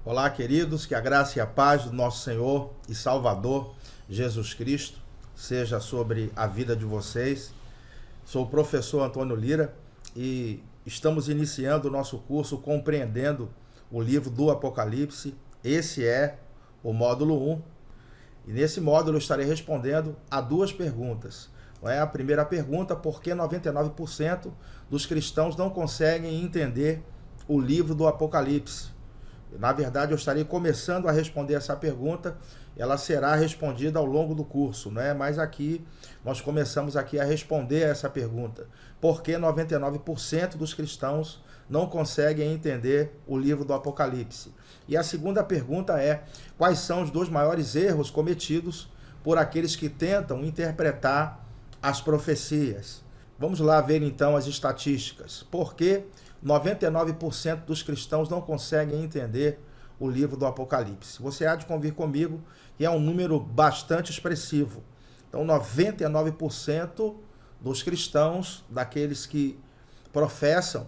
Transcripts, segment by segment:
Olá, queridos, que a graça e a paz do nosso Senhor e Salvador Jesus Cristo seja sobre a vida de vocês. Sou o professor Antônio Lira e estamos iniciando o nosso curso Compreendendo o Livro do Apocalipse. Esse é o módulo 1 e nesse módulo eu estarei respondendo a duas perguntas. A primeira pergunta: por que 99% dos cristãos não conseguem entender o livro do Apocalipse? Na verdade, eu estarei começando a responder essa pergunta, ela será respondida ao longo do curso, né? Mas aqui, nós começamos aqui a responder essa pergunta. Por que 99% dos cristãos não conseguem entender o livro do Apocalipse? E a segunda pergunta é: quais são os dois maiores erros cometidos por aqueles que tentam interpretar as profecias? Vamos lá ver então as estatísticas. Por que 99% dos cristãos não conseguem entender o livro do Apocalipse? Você há de convir comigo que é um número bastante expressivo. Então, 99% dos cristãos, daqueles que professam,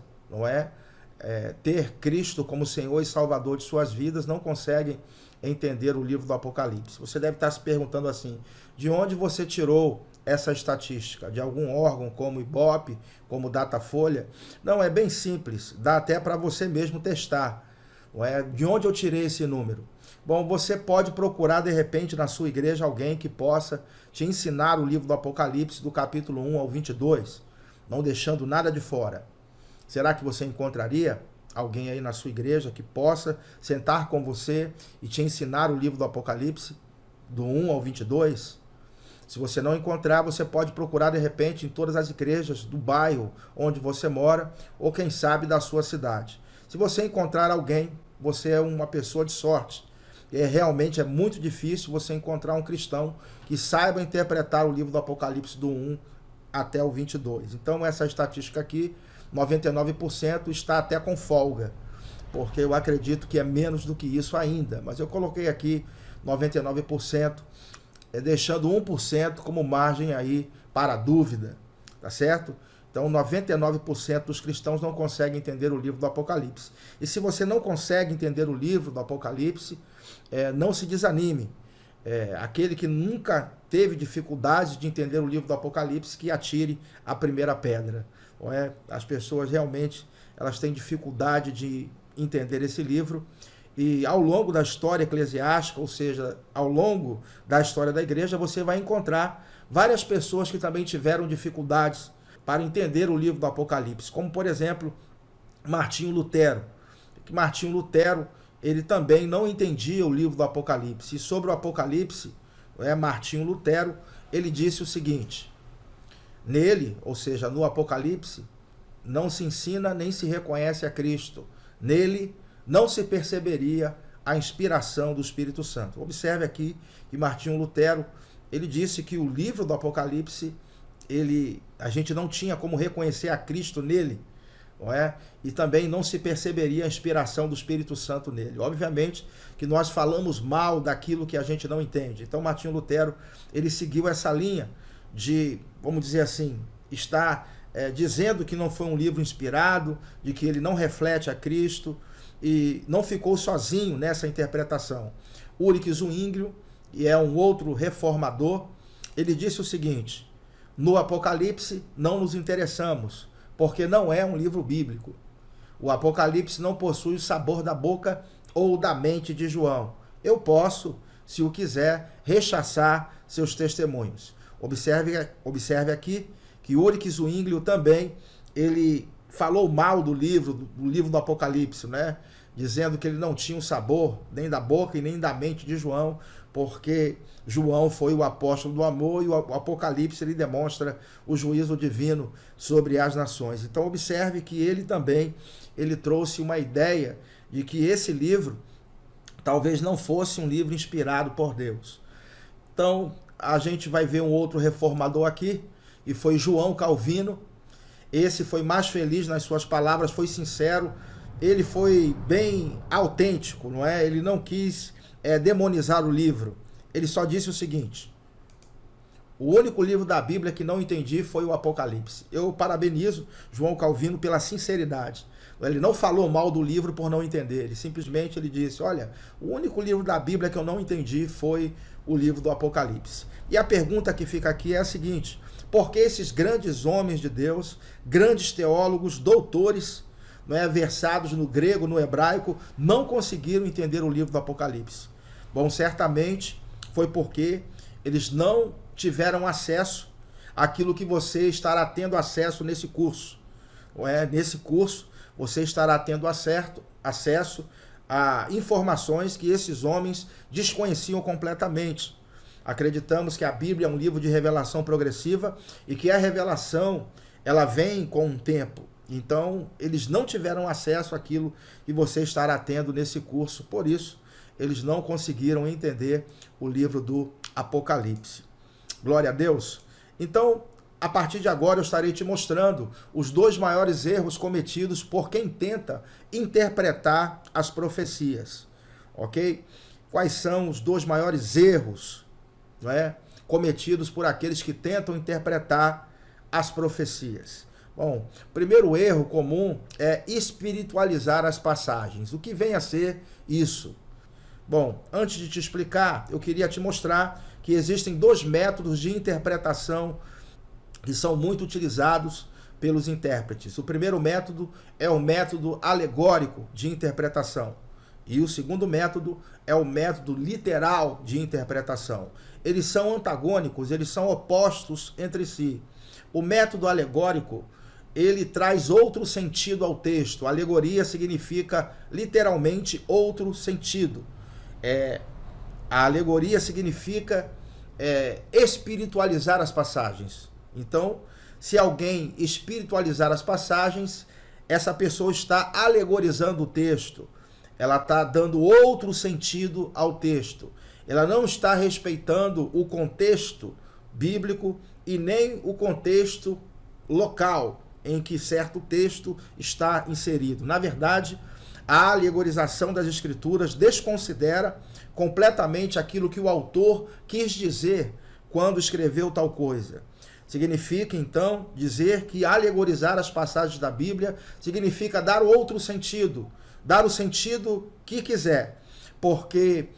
ter Cristo como Senhor e Salvador de suas vidas, não conseguem entender o livro do Apocalipse. Você deve estar se perguntando assim: de onde você tirou essa estatística? De algum órgão como Ibope, como Datafolha? Não, é bem simples, dá até para você mesmo testar. De onde eu tirei esse número? Bom, você pode procurar de repente na sua igreja alguém que possa te ensinar o livro do Apocalipse do capítulo 1 ao 22, não deixando nada de fora. Será que você encontraria alguém aí na sua igreja que possa sentar com você e te ensinar o livro do Apocalipse do 1 ao 22? Se você não encontrar, você pode procurar de repente em todas as igrejas do bairro onde você mora ou quem sabe da sua cidade. Se você encontrar alguém, você é uma pessoa de sorte. Realmente é muito difícil você encontrar um cristão que saiba interpretar o livro do Apocalipse do 1 até o 22. Então essa estatística aqui, 99% está até com folga, porque eu acredito que é menos do que isso ainda. Mas eu coloquei aqui 99%, deixando 1% como margem aí para dúvida, tá certo? Então 99% dos cristãos não conseguem entender o livro do Apocalipse. E se você não consegue entender o livro do Apocalipse, não se desanime. Aquele que nunca teve dificuldade de entender o livro do Apocalipse, que atire a primeira pedra. As pessoas realmente elas têm dificuldade de entender esse livro. E ao longo da história eclesiástica, ou seja, ao longo da história da igreja, você vai encontrar várias pessoas que também tiveram dificuldades para entender o livro do Apocalipse, como por exemplo, Martinho Lutero. Martinho Lutero, ele também não entendia o livro do Apocalipse. E sobre o Apocalipse, Martinho Lutero, ele disse o seguinte: nele, ou seja, no Apocalipse, não se ensina nem se reconhece a Cristo. Nele não se perceberia a inspiração do Espírito Santo. Observe aqui que Martinho Lutero, ele disse que o livro do Apocalipse, a gente não tinha como reconhecer a Cristo nele, e também não se perceberia a inspiração do Espírito Santo nele. Obviamente que nós falamos mal daquilo que a gente não entende. Então Martinho Lutero, ele seguiu essa linha de, vamos dizer assim, estar dizendo que não foi um livro inspirado, de que ele não reflete a Cristo, e não ficou sozinho nessa interpretação. Ulrich Zwinglio, e é um outro reformador, ele disse o seguinte: no Apocalipse não nos interessamos, porque não é um livro bíblico. O Apocalipse não possui o sabor da boca ou da mente de João. Eu posso, se o quiser, rechaçar seus testemunhos. Observe aqui que Ulrich Zwinglio também, ele falou mal do livro do Apocalipse, dizendo que ele não tinha o sabor nem da boca e nem da mente de João, porque João foi o apóstolo do amor e o Apocalipse ele demonstra o juízo divino sobre as nações. Então observe que ele também trouxe uma ideia de que esse livro talvez não fosse um livro inspirado por Deus. Então a gente vai ver um outro reformador aqui, e foi João Calvino. Esse foi mais feliz nas suas palavras, foi sincero, ele foi bem autêntico, Ele não quis demonizar o livro. Ele só disse o seguinte: O único livro da Bíblia que não entendi foi o Apocalipse. Eu parabenizo João Calvino pela sinceridade. Ele não falou mal do livro por não entender. Ele simplesmente disse, olha, o único livro da Bíblia que eu não entendi foi o livro do Apocalipse. E a pergunta que fica aqui é a seguinte: por que esses grandes homens de Deus, grandes teólogos, doutores, versados no grego, no hebraico, não conseguiram entender o livro do Apocalipse? Bom, certamente foi porque eles não tiveram acesso àquilo que você estará tendo acesso nesse curso. Nesse curso, você estará tendo acesso a informações que esses homens desconheciam completamente. Acreditamos que a Bíblia é um livro de revelação progressiva e que a revelação ela vem com um tempo. Então, eles não tiveram acesso àquilo que você estará tendo nesse curso. Por isso, eles não conseguiram entender o livro do Apocalipse. Glória a Deus. Então, a partir de agora eu estarei te mostrando os 2 maiores erros cometidos por quem tenta interpretar as profecias. Ok? Quais são os 2 maiores erros cometidos por aqueles que tentam interpretar as profecias? Bom, o primeiro erro comum é espiritualizar as passagens. O que vem a ser isso? Bom, antes de te explicar, eu queria te mostrar que existem 2 métodos de interpretação que são muito utilizados pelos intérpretes. O primeiro método é o método alegórico de interpretação. E o segundo método é o método literal de interpretação. Eles são antagônicos, eles são opostos entre si. O método alegórico, ele traz outro sentido ao texto. Alegoria significa literalmente outro sentido. A alegoria significa espiritualizar as passagens. Então, se alguém espiritualizar as passagens, essa pessoa está alegorizando o texto. Ela está dando outro sentido ao texto. Ela não está respeitando o contexto bíblico e nem o contexto local em que certo texto está inserido. Na verdade, a alegorização das Escrituras desconsidera completamente aquilo que o autor quis dizer quando escreveu tal coisa. Significa, então, dizer que alegorizar as passagens da Bíblia significa dar outro sentido, dar o sentido que quiser, porque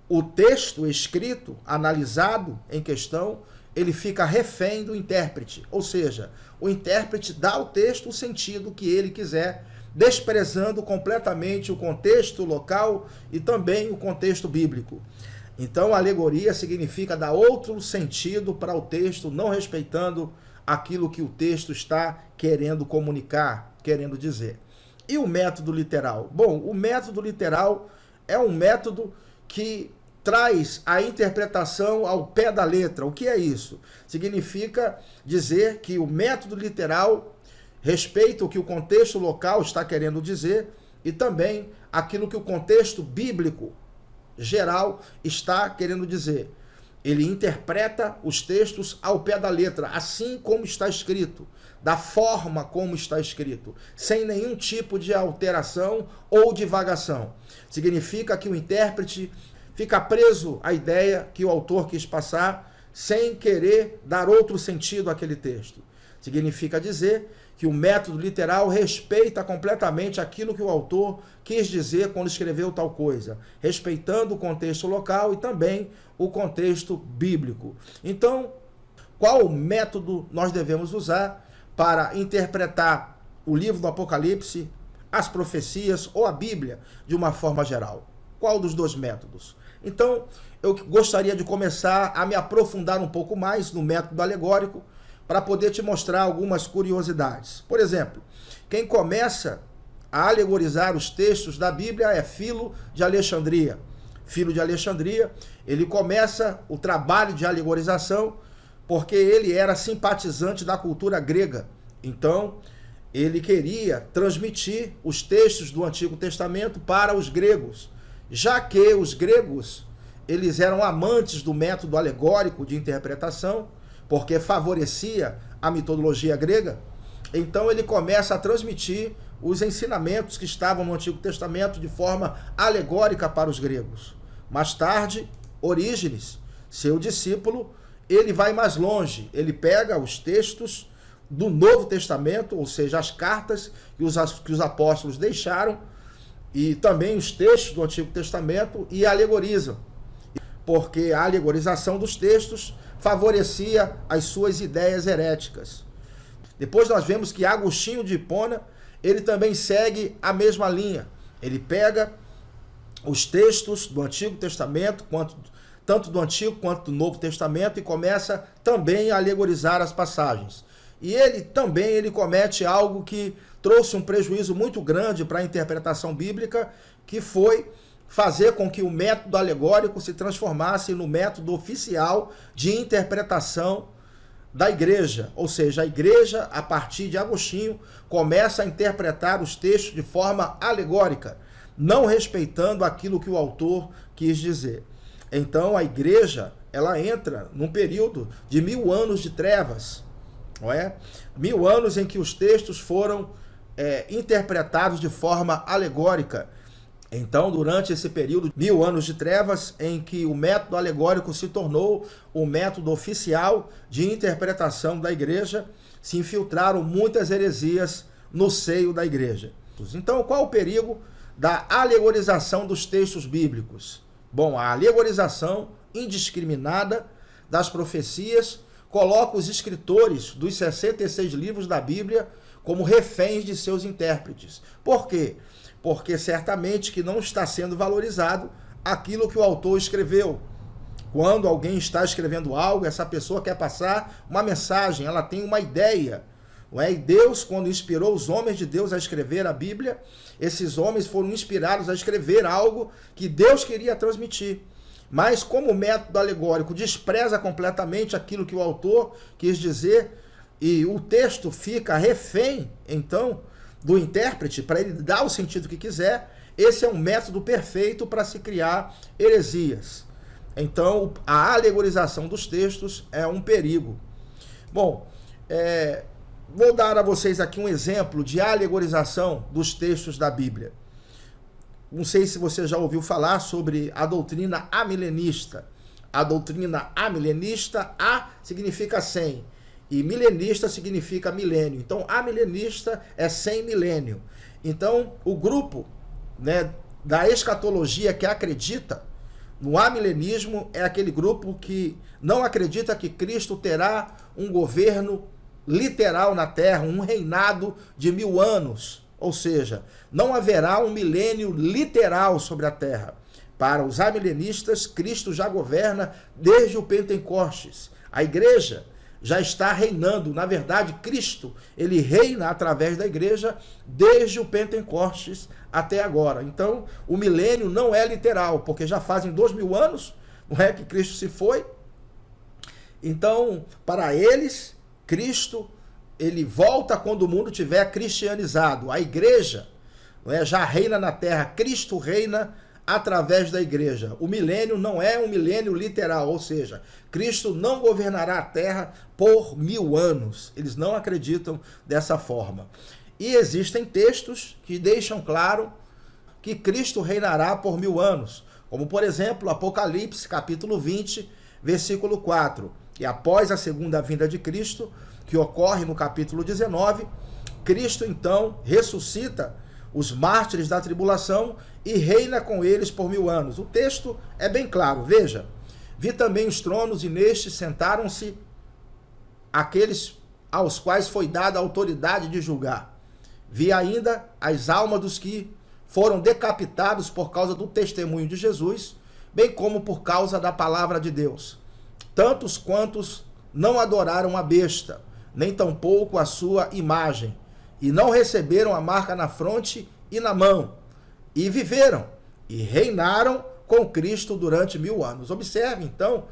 o texto escrito, analisado em questão, ele fica refém do intérprete, ou seja, o intérprete dá ao texto o sentido que ele quiser, desprezando completamente o contexto local e também o contexto bíblico. Então, a alegoria significa dar outro sentido para o texto, não respeitando aquilo que o texto está querendo comunicar, querendo dizer. E o método literal? Bom, o método literal é um método que traz a interpretação ao pé da letra. O que é isso? Significa dizer que o método literal respeita o que o contexto local está querendo dizer e também aquilo que o contexto bíblico geral está querendo dizer. Ele interpreta os textos ao pé da letra, assim como está escrito, da forma como está escrito, sem nenhum tipo de alteração ou divagação. Significa que o intérprete fica preso à ideia que o autor quis passar, sem querer dar outro sentido àquele texto. Significa dizer que o método literal respeita completamente aquilo que o autor quis dizer quando escreveu tal coisa, respeitando o contexto local e também o contexto bíblico. Então, qual método nós devemos usar para interpretar o livro do Apocalipse, as profecias ou a Bíblia de uma forma geral? Qual dos 2 métodos? Então, eu gostaria de começar a me aprofundar um pouco mais no método alegórico, para poder te mostrar algumas curiosidades. Por exemplo, quem começa a alegorizar os textos da Bíblia é Filo de Alexandria. Filo de Alexandria, ele começa o trabalho de alegorização porque ele era simpatizante da cultura grega. Então, ele queria transmitir os textos do Antigo Testamento para os gregos, já que os gregos, eles eram amantes do método alegórico de interpretação, porque favorecia a mitologia grega. Então ele começa a transmitir os ensinamentos que estavam no Antigo Testamento de forma alegórica para os gregos. Mais tarde, Orígenes, seu discípulo, ele vai mais longe, ele pega os textos do Novo Testamento, ou seja, as cartas que os apóstolos deixaram, e também os textos do Antigo Testamento, e alegorizam, porque a alegorização dos textos favorecia as suas ideias heréticas. Depois nós vemos que Agostinho de Hipona, ele também segue a mesma linha. Ele pega os textos do Antigo Testamento, tanto do Antigo quanto do Novo Testamento, e começa também a alegorizar as passagens. E ele comete algo que trouxe um prejuízo muito grande para a interpretação bíblica, que foi fazer com que o método alegórico se transformasse no método oficial de interpretação da igreja. Ou seja, a igreja, a partir de Agostinho, começa a interpretar os textos de forma alegórica, não respeitando aquilo que o autor quis dizer. Então a igreja, ela entra num período de 1000 anos de trevas, não é? 1000 anos em que os textos foram interpretados de forma alegórica. Então, durante esse período, 1000 anos de trevas, em que o método alegórico se tornou o método oficial de interpretação da igreja, se infiltraram muitas heresias no seio da igreja. Então, qual o perigo da alegorização dos textos bíblicos? Bom, a alegorização indiscriminada das profecias coloca os escritores dos 66 livros da Bíblia como reféns de seus intérpretes. Por quê? Porque certamente que não está sendo valorizado aquilo que o autor escreveu. Quando alguém está escrevendo algo, essa pessoa quer passar uma mensagem, ela tem uma ideia. Não é? E Deus, quando inspirou os homens de Deus a escrever a Bíblia, esses homens foram inspirados a escrever algo que Deus queria transmitir. Mas como o método alegórico despreza completamente aquilo que o autor quis dizer, e o texto fica refém, então, do intérprete, para ele dar o sentido que quiser, esse é um método perfeito para se criar heresias. Então, a alegorização dos textos é um perigo. Bom, vou dar a vocês aqui um exemplo de alegorização dos textos da Bíblia. Não sei se você já ouviu falar sobre a doutrina amilenista. A doutrina amilenista, A significa 100. E milenista significa milênio. Então, amilenista é 100 milênio. Então, o grupo, da escatologia que acredita no amilenismo é aquele grupo que não acredita que Cristo terá um governo literal na Terra, um reinado de 1000 anos. Ou seja, não haverá um milênio literal sobre a Terra. Para os amilenistas, Cristo já governa desde o Pentecostes. A igreja já está reinando. Na verdade, Cristo, ele reina através da igreja desde o Pentecostes até agora. Então, o milênio não é literal, porque já fazem 2000 anos, não é, que Cristo se foi. Então, para eles, Cristo, ele volta quando o mundo tiver cristianizado. A igreja, não é, já reina na terra. Cristo reina através da igreja. O milênio não é um milênio literal, ou seja, Cristo não governará a terra por 1000 anos. Eles não acreditam dessa forma. E existem textos que deixam claro que Cristo reinará por 1000 anos, como por exemplo, Apocalipse, capítulo 20, versículo 4. E após a segunda vinda de Cristo, que ocorre no capítulo 19, Cristo então ressuscita os mártires da tribulação e reina com eles por 1000 anos. O texto é bem claro, veja. Vi também os tronos e nestes sentaram-se aqueles aos quais foi dada a autoridade de julgar. Vi ainda as almas dos que foram decapitados por causa do testemunho de Jesus, bem como por causa da palavra de Deus. Tantos quantos não adoraram a besta, nem tampouco a sua imagem, e não receberam a marca na fronte e na mão, e viveram e reinaram com Cristo durante 1000 anos. Observe, então,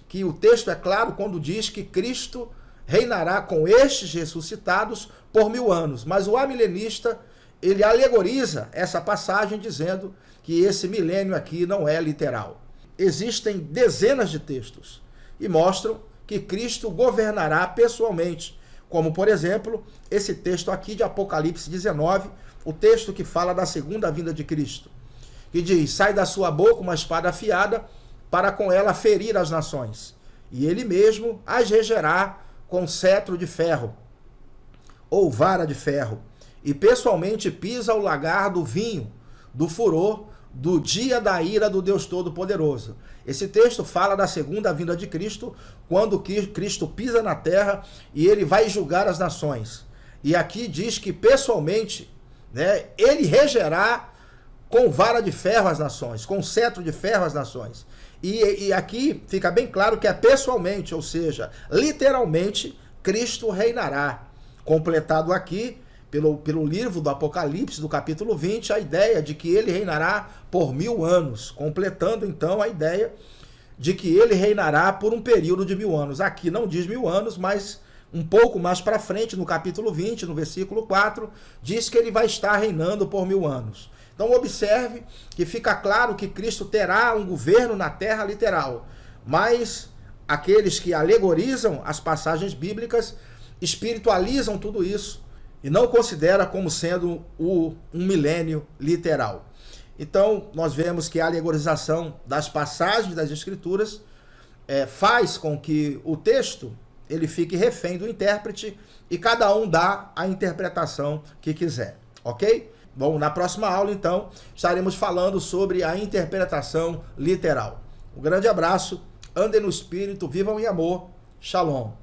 que o texto é claro quando diz que Cristo reinará com estes ressuscitados por 1000 anos. Mas o amilenista, ele alegoriza essa passagem dizendo que esse milênio aqui não é literal. Existem dezenas de textos e mostram que Cristo governará pessoalmente, como, por exemplo, esse texto aqui de Apocalipse 19, o texto que fala da segunda vinda de Cristo, que diz: sai da sua boca uma espada afiada, para com ela ferir as nações, e ele mesmo as regerá com cetro de ferro, ou vara de ferro, e pessoalmente pisa o lagar do vinho, do furor, do dia da ira do Deus Todo-Poderoso. Esse texto fala da segunda vinda de Cristo, quando Cristo pisa na terra e ele vai julgar as nações. E aqui diz que pessoalmente, né, ele regerá com vara de ferro as nações, com cetro de ferro as nações. E aqui fica bem claro que é pessoalmente, ou seja, literalmente, Cristo reinará. Completado aqui pelo livro do Apocalipse, do capítulo 20, a ideia de que ele reinará por 1000 anos, completando então a ideia de que ele reinará por um período de 1000 anos. Aqui não diz 1000 anos, mas um pouco mais para frente, no capítulo 20, no versículo 4, diz que ele vai estar reinando por 1000 anos. Então observe que fica claro que Cristo terá um governo na terra literal, mas aqueles que alegorizam as passagens bíblicas espiritualizam tudo isso e não considera como sendo um milênio literal. Então, nós vemos que a alegorização das passagens das Escrituras faz com que o texto ele fique refém do intérprete e cada um dá a interpretação que quiser, ok? Bom, na próxima aula, então, estaremos falando sobre a interpretação literal. Um grande abraço, andem no Espírito, vivam em amor. Shalom.